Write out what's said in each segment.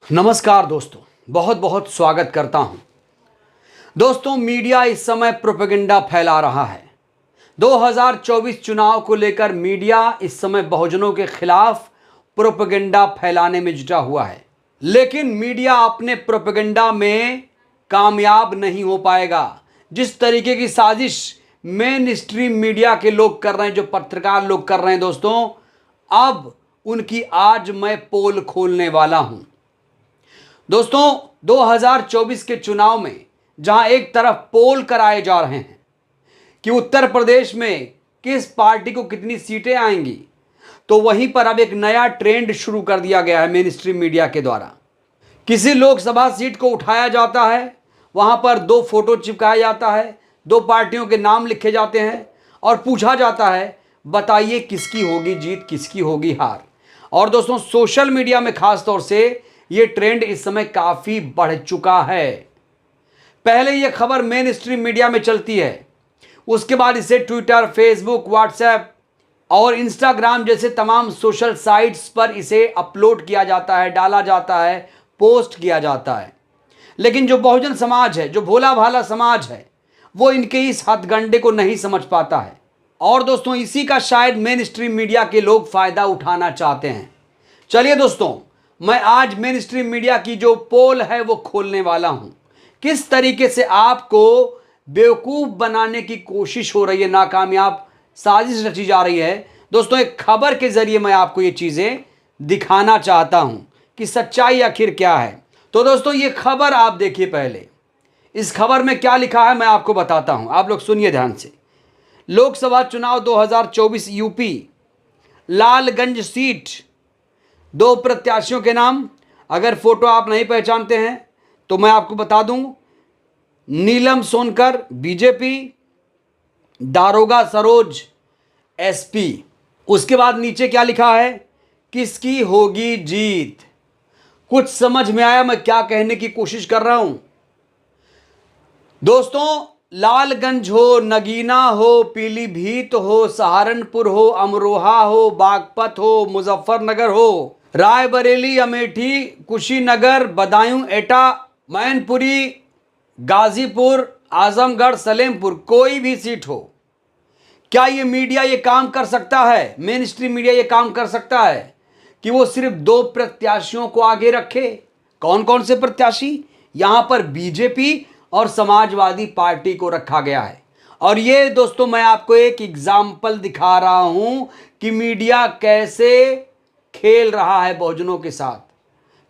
नमस्कार दोस्तों, बहुत बहुत स्वागत करता हूं। दोस्तों, मीडिया इस समय प्रोपेगेंडा फैला रहा है। 2024 चुनाव को लेकर मीडिया इस समय बहुजनों के खिलाफ प्रोपेगेंडा फैलाने में जुटा हुआ है, लेकिन मीडिया अपने प्रोपेगेंडा में कामयाब नहीं हो पाएगा। जिस तरीके की साजिश मेन स्ट्रीम मीडिया के लोग कर रहे हैं, जो पत्रकार लोग कर रहे हैं दोस्तों, अब उनकी आज मैं पोल खोलने वाला हूं। दोस्तों, 2024 के चुनाव में जहां एक तरफ पोल कराए जा रहे हैं कि उत्तर प्रदेश में किस पार्टी को कितनी सीटें आएंगी, तो वहीं पर अब एक नया ट्रेंड शुरू कर दिया गया है मेन स्ट्रीम मीडिया के द्वारा। किसी लोकसभा सीट को उठाया जाता है, वहां पर 2 फोटो चिपकाया जाता है, 2 पार्टियों के नाम लिखे जाते हैं और पूछा जाता है, बताइए किसकी होगी जीत, किसकी होगी हार। और दोस्तों, सोशल मीडिया में खास तौर से ये ट्रेंड इस समय काफी बढ़ चुका है। पहले ये खबर मेन स्ट्रीम मीडिया में चलती है, उसके बाद इसे ट्विटर, फेसबुक, व्हाट्सएप और इंस्टाग्राम जैसे तमाम सोशल साइट्स पर इसे अपलोड किया जाता है, डाला जाता है, पोस्ट किया जाता है। लेकिन जो बहुजन समाज है, जो भोला भाला समाज है, वो इनके इस हथगंडे को नहीं समझ पाता है। और दोस्तों, इसी का शायद मेन स्ट्रीम मीडिया के लोग फायदा उठाना चाहते हैं। चलिए दोस्तों, मैं आज मेन स्ट्रीम मीडिया की जो पोल है वो खोलने वाला हूं। किस तरीके से आपको बेवकूफ़ बनाने की कोशिश हो रही है, नाकामयाब साजिश रची जा रही है। दोस्तों, एक खबर के जरिए मैं आपको ये चीज़ें दिखाना चाहता हूं कि सच्चाई आखिर क्या है। तो दोस्तों, ये खबर आप देखिए। पहले इस खबर में क्या लिखा है मैं आपको बताता हूं, आप लोग सुनिए ध्यान से। लोकसभा चुनाव 2024 यूपी, लालगंज सीट, 2 प्रत्याशियों के नाम। अगर फोटो आप नहीं पहचानते हैं तो मैं आपको बता दूं, नीलम सोनकर बीजेपी, दारोगा सरोज एसपी। उसके बाद नीचे क्या लिखा है, किसकी होगी जीत। कुछ समझ में आया मैं क्या कहने की कोशिश कर रहा हूं? दोस्तों, लालगंज हो, नगीना हो, पीलीभीत हो, सहारनपुर हो, अमरोहा हो, बागपत हो, मुजफ्फरनगर हो, रायबरेली, अमेठी, कुशीनगर, बदायूं, एटा, मैनपुरी, गाजीपुर, आजमगढ़, सलेमपुर, कोई भी सीट हो, क्या ये मीडिया ये काम कर सकता है, मेन स्ट्रीम मीडिया ये काम कर सकता है कि वो सिर्फ 2 प्रत्याशियों को आगे रखे? कौन कौन से प्रत्याशी? यहां पर बीजेपी और समाजवादी पार्टी को रखा गया है। और ये दोस्तों, मैं आपको एक एग्जाम्पल दिखा रहा हूं कि मीडिया कैसे खेल रहा है बहुजनों के साथ,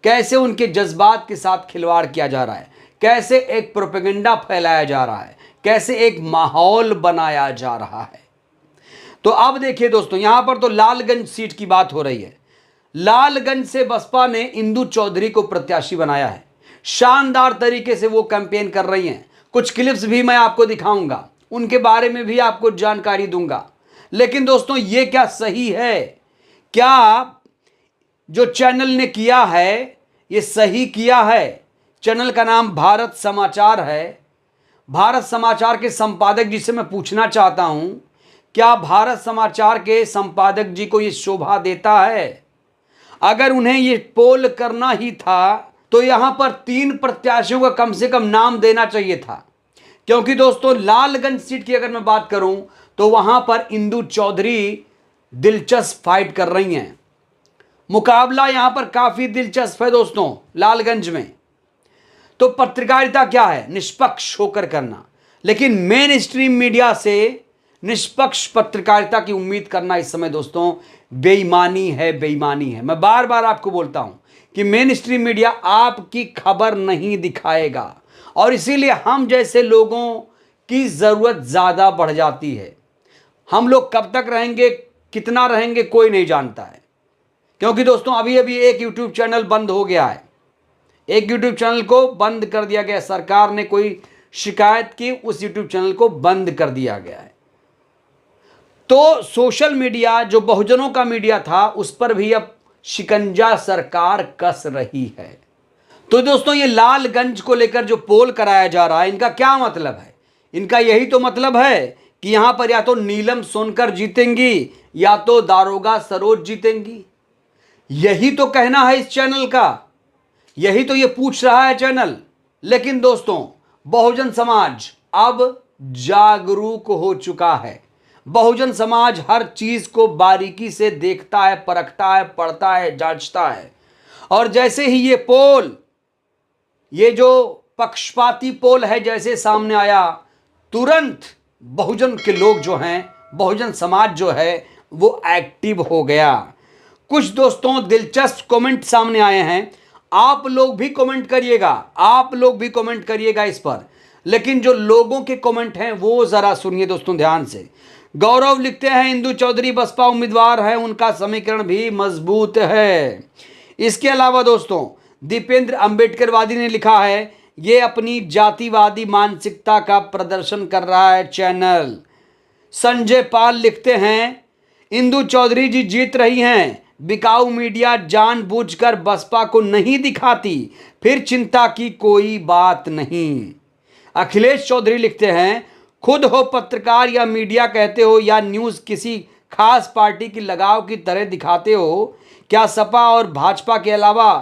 कैसे उनके जज्बात के साथ खिलवाड़ किया जा रहा है, कैसे एक प्रोपेगेंडा फैलाया जा रहा है, कैसे एक माहौल बनाया जा रहा है। तो अब देखिए दोस्तों, यहां पर तो लालगंज सीट की बात हो रही है। लालगंज से बसपा ने इंदु चौधरी को प्रत्याशी बनाया है। शानदार तरीके से वो कैंपेन कर रही हैं। कुछ क्लिप्स भी मैं आपको दिखाऊंगा, उनके बारे में भी आपको जानकारी दूंगा। लेकिन दोस्तों, ये क्या सही है? क्या जो चैनल ने किया है ये सही किया है? चैनल का नाम भारत समाचार है। भारत समाचार के संपादक जी से मैं पूछना चाहता हूं, क्या भारत समाचार के संपादक जी को ये शोभा देता है? अगर उन्हें ये पोल करना ही था तो यहां पर 3 प्रत्याशियों का कम से कम नाम देना चाहिए था। क्योंकि दोस्तों, लालगंज सीट की अगर मैं बात करूं तो वहां पर इंदु चौधरी दिलचस्प फाइट कर रही हैं। मुकाबला यहां पर काफी दिलचस्प है दोस्तों लालगंज में। तो पत्रकारिता क्या है? निष्पक्ष होकर करना। लेकिन मेन स्ट्रीम मीडिया से निष्पक्ष पत्रकारिता की उम्मीद करना इस समय दोस्तों बेईमानी है, बेईमानी है। मैं बार बार आपको बोलता हूं कि मेन स्ट्रीम मीडिया आपकी खबर नहीं दिखाएगा, और इसीलिए हम जैसे लोगों की जरूरत ज्यादा बढ़ जाती है। हम लोग कब तक रहेंगे, कितना रहेंगे, कोई नहीं जानता है। क्योंकि दोस्तों, अभी अभी एक यूट्यूब चैनल बंद हो गया है। एक यूट्यूब चैनल को बंद कर दिया गया, सरकार ने कोई शिकायत की, उस यूट्यूब चैनल को बंद कर दिया गया है। तो सोशल मीडिया जो बहुजनों का मीडिया था, उस पर भी अब शिकंजा सरकार कस रही है। तो दोस्तों, ये लालगंज को लेकर जो पोल कराया जा रहा है, इनका क्या मतलब है? इनका यही तो मतलब है कि यहां पर या तो नीलम सोनकर जीतेंगी या तो दारोगा सरोज जीतेंगी। यही तो कहना है इस चैनल का। यही तो ये पूछ रहा है चैनल। लेकिन दोस्तों, बहुजन समाज अब जागरूक हो चुका है। बहुजन समाज हर चीज को बारीकी से देखता है, परखता है, पढ़ता है, जांचता है। और जैसे ही ये पोल, ये जो पक्षपाती पोल है, जैसे सामने आया, तुरंत बहुजन के लोग जो हैं, बहुजन समाज जो है, वो एक्टिव हो गया। कुछ दोस्तों दिलचस्प कमेंट सामने आए हैं। आप लोग भी कमेंट करिएगा, आप लोग भी कमेंट करिएगा इस पर। लेकिन जो लोगों के कमेंट हैं वो जरा सुनिए दोस्तों ध्यान से। गौरव लिखते हैं, इंदु चौधरी बसपा उम्मीदवार है, उनका समीकरण भी मजबूत है। इसके अलावा दोस्तों दीपेंद्र अंबेडकरवादी ने लिखा है, ये अपनी जातिवादी मानसिकता का प्रदर्शन कर रहा है चैनल। संजय पाल लिखते हैं, इंदु चौधरी जी जीत रही हैं, बिकाऊ मीडिया जानबूझकर बसपा को नहीं दिखाती, फिर चिंता की कोई बात नहीं। अखिलेश चौधरी लिखते हैं, खुद हो पत्रकार या मीडिया कहते हो या न्यूज़ किसी खास पार्टी की लगाव की तरह दिखाते हो, क्या सपा और भाजपा के अलावा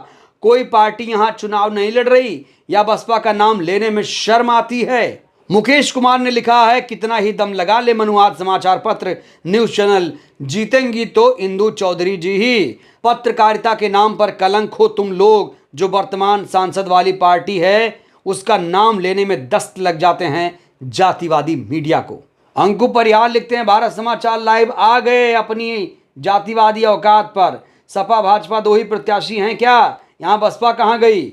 कोई पार्टी यहां चुनाव नहीं लड़ रही या बसपा का नाम लेने में शर्म आती है? मुकेश कुमार ने लिखा है, कितना ही दम लगा ले मनुआद समाचार पत्र न्यूज चैनल, जीतेंगी तो इंदु चौधरी जी ही। पत्रकारिता के नाम पर कलंक हो तुम लोग। जो वर्तमान सांसद वाली पार्टी है उसका नाम लेने में दस्त लग जाते हैं जातिवादी मीडिया को। अंकु परिहार लिखते हैं, भारत समाचार लाइव आ गए अपनी जातिवादी औकात पर। सपा भाजपा दो ही प्रत्याशी हैं क्या? यहाँ बसपा कहाँ गई?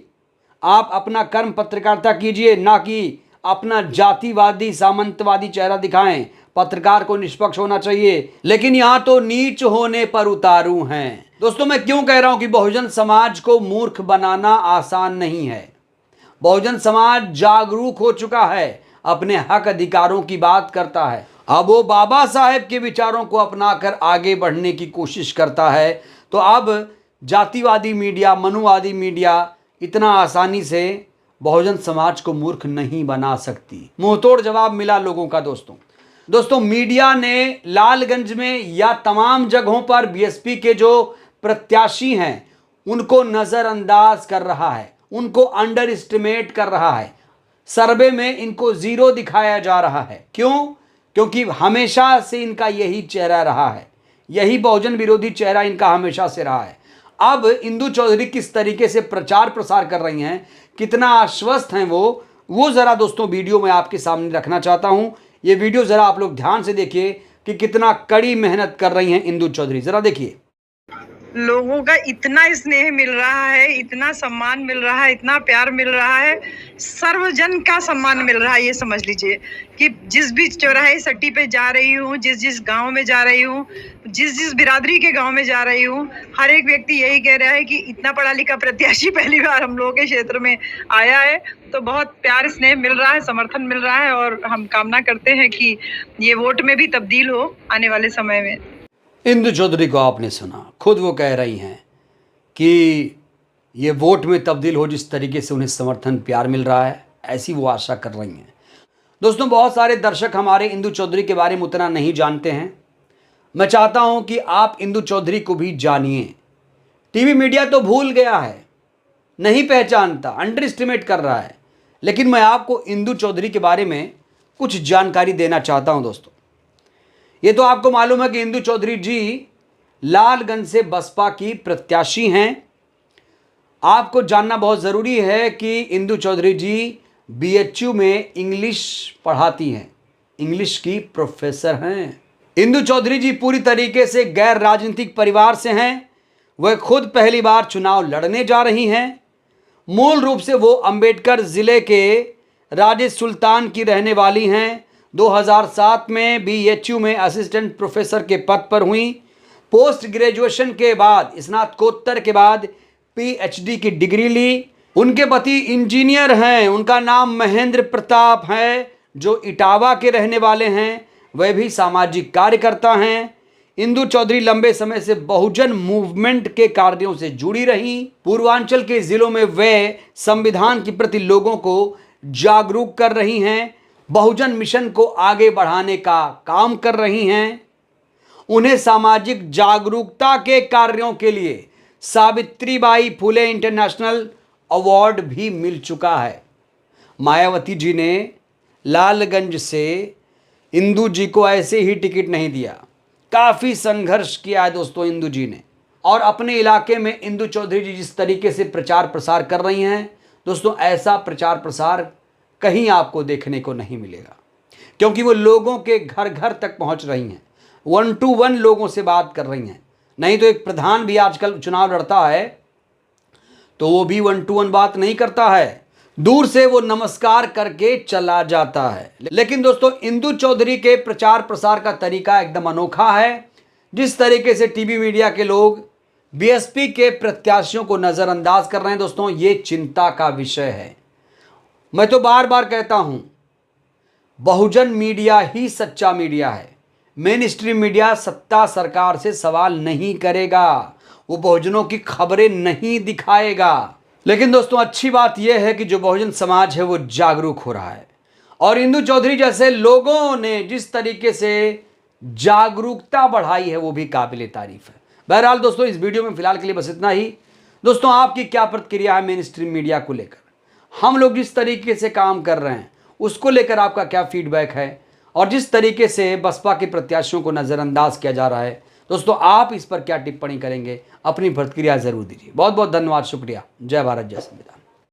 आप अपना कर्म पत्रकारिता कीजिए, ना कि अपना जातिवादी सामंतवादी चेहरा दिखाएं। पत्रकार को निष्पक्ष होना चाहिए, लेकिन यहाँ तो नीच होने पर उतारू हैं। दोस्तों मैं क्यों कह रहा हूं कि बहुजन समाज को मूर्ख बनाना आसान नहीं है। बहुजन समाज जागरूक हो चुका है, अपने हक अधिकारों की बात करता है। अब वो बाबा साहेब के विचारों को अपनाकर आगे बढ़ने की कोशिश करता है। तो अब जातिवादी मीडिया, मनुवादी मीडिया इतना आसानी से बहुजन समाज को मूर्ख नहीं बना सकती। मुंहतोड़ जवाब मिला लोगों का। दोस्तों मीडिया ने लालगंज में या तमाम जगहों पर बीएसपी के जो प्रत्याशी हैं उनको नजरअंदाज कर रहा है, उनको अंडर एस्टिमेट कर रहा है। सर्वे में इनको जीरो दिखाया जा रहा है। क्यों? क्योंकि हमेशा से इनका यही चेहरा रहा है, यही बहुजन विरोधी चेहरा इनका हमेशा से रहा है। अब इंदु चौधरी किस तरीके से प्रचार प्रसार कर रही हैं, कितना आश्वस्त हैं वो जरा दोस्तों वीडियो में आपके सामने रखना चाहता हूं। ये वीडियो जरा आप लोग ध्यान से देखिए कि कितना कड़ी मेहनत कर रही हैं इंदु चौधरी। जरा देखिए। लोगों का इतना स्नेह मिल रहा है, इतना सम्मान मिल रहा है, इतना प्यार मिल रहा है, सर्वजन का सम्मान मिल रहा है। ये समझ लीजिए कि जिस भी चौराहे सट्टी पे जा रही हूँ, जिस गांव में जा रही हूँ, जिस बिरादरी के गांव में जा रही हूँ, हर एक व्यक्ति यही कह रहा है कि इतना पढ़ा लिखा प्रत्याशी पहली बार हम लोगों के क्षेत्र में आया है। तो बहुत प्यार स्नेह मिल रहा है, समर्थन मिल रहा है और हम कामना करते हैं कि ये वोट में भी तब्दील हो आने वाले समय में। इंदु चौधरी को आपने सुना, खुद वो कह रही हैं कि ये वोट में तब्दील हो, जिस तरीके से उन्हें समर्थन प्यार मिल रहा है ऐसी वो आशा कर रही हैं। दोस्तों बहुत सारे दर्शक हमारे इंदु चौधरी के बारे में उतना नहीं जानते हैं। मैं चाहता हूं कि आप इंदु चौधरी को भी जानिए। टीवी मीडिया तो भूल गया है, नहीं पहचानता, अंडर एस्टिमेट कर रहा है। लेकिन मैं आपको इंदु चौधरी के बारे में कुछ जानकारी देना चाहता हूं। दोस्तों ये तो आपको मालूम है कि इंदु चौधरी जी लालगंज से बसपा की प्रत्याशी हैं। आपको जानना बहुत ज़रूरी है कि इंदु चौधरी जी बीएचयू में इंग्लिश पढ़ाती हैं, इंग्लिश की प्रोफेसर हैं। इंदु चौधरी जी पूरी तरीके से गैर राजनीतिक परिवार से हैं। वह खुद पहली बार चुनाव लड़ने जा रही हैं। मूल रूप से वो अंबेडकर ज़िले के राजेश सुल्तान की रहने वाली हैं। 2007 में बीएचयू में असिस्टेंट प्रोफेसर के पद पर हुई। पोस्ट ग्रेजुएशन के बाद, स्नातकोत्तर के बाद पीएचडी की डिग्री ली। उनके पति इंजीनियर हैं, उनका नाम महेंद्र प्रताप है, जो इटावा के रहने वाले हैं। वह भी सामाजिक कार्यकर्ता हैं। इंदु चौधरी लंबे समय से बहुजन मूवमेंट के कार्यों से जुड़ी रहीं। पूर्वांचल के जिलों में वे संविधान के प्रति लोगों को जागरूक कर रही हैं, बहुजन मिशन को आगे बढ़ाने का काम कर रही हैं। उन्हें सामाजिक जागरूकता के कार्यों के लिए सावित्रीबाई फुले इंटरनेशनल अवार्ड भी मिल चुका है। मायावती जी ने लालगंज से इंदु जी को ऐसे ही टिकट नहीं दिया, काफ़ी संघर्ष किया है दोस्तों इंदु जी ने। और अपने इलाके में इंदु चौधरी जी जिस तरीके से प्रचार प्रसार कर रही हैं दोस्तों, ऐसा प्रचार प्रसार कहीं आपको देखने को नहीं मिलेगा, क्योंकि वो लोगों के घर घर तक पहुंच रही हैं, 1 to 1 लोगों से बात कर रही हैं। नहीं तो एक प्रधान भी आजकल चुनाव लड़ता है तो वो भी 1 to 1 बात नहीं करता है, दूर से वो नमस्कार करके चला जाता है। लेकिन दोस्तों इंदु चौधरी के प्रचार प्रसार का तरीका एकदम अनोखा है। जिस तरीके से टीवी मीडिया के लोग बीएसपी के प्रत्याशियों को नज़रअंदाज कर रहे हैं दोस्तों, ये चिंता का विषय है। मैं तो बार बार कहता हूं, बहुजन मीडिया ही सच्चा मीडिया है। मेन स्ट्रीम मीडिया सत्ता सरकार से सवाल नहीं करेगा, वो बहुजनों की खबरें नहीं दिखाएगा। लेकिन दोस्तों अच्छी बात यह है कि जो बहुजन समाज है वो जागरूक हो रहा है, और इंदु चौधरी जैसे लोगों ने जिस तरीके से जागरूकता बढ़ाई है वो भी काबिल तारीफ है। बहरहाल दोस्तों इस वीडियो में फिलहाल के लिए बस इतना ही। दोस्तों आपकी क्या प्रतिक्रिया है मेन स्ट्रीम मीडिया को लेकर, हम लोग जिस तरीके से काम कर रहे हैं उसको लेकर आपका क्या फीडबैक है, और जिस तरीके से बसपा के प्रत्याशियों को नज़रअंदाज किया जा रहा है दोस्तों, आप इस पर क्या टिप्पणी करेंगे, अपनी प्रतिक्रिया जरूर दीजिए। बहुत बहुत धन्यवाद, शुक्रिया। जय भारत, जय संविधान।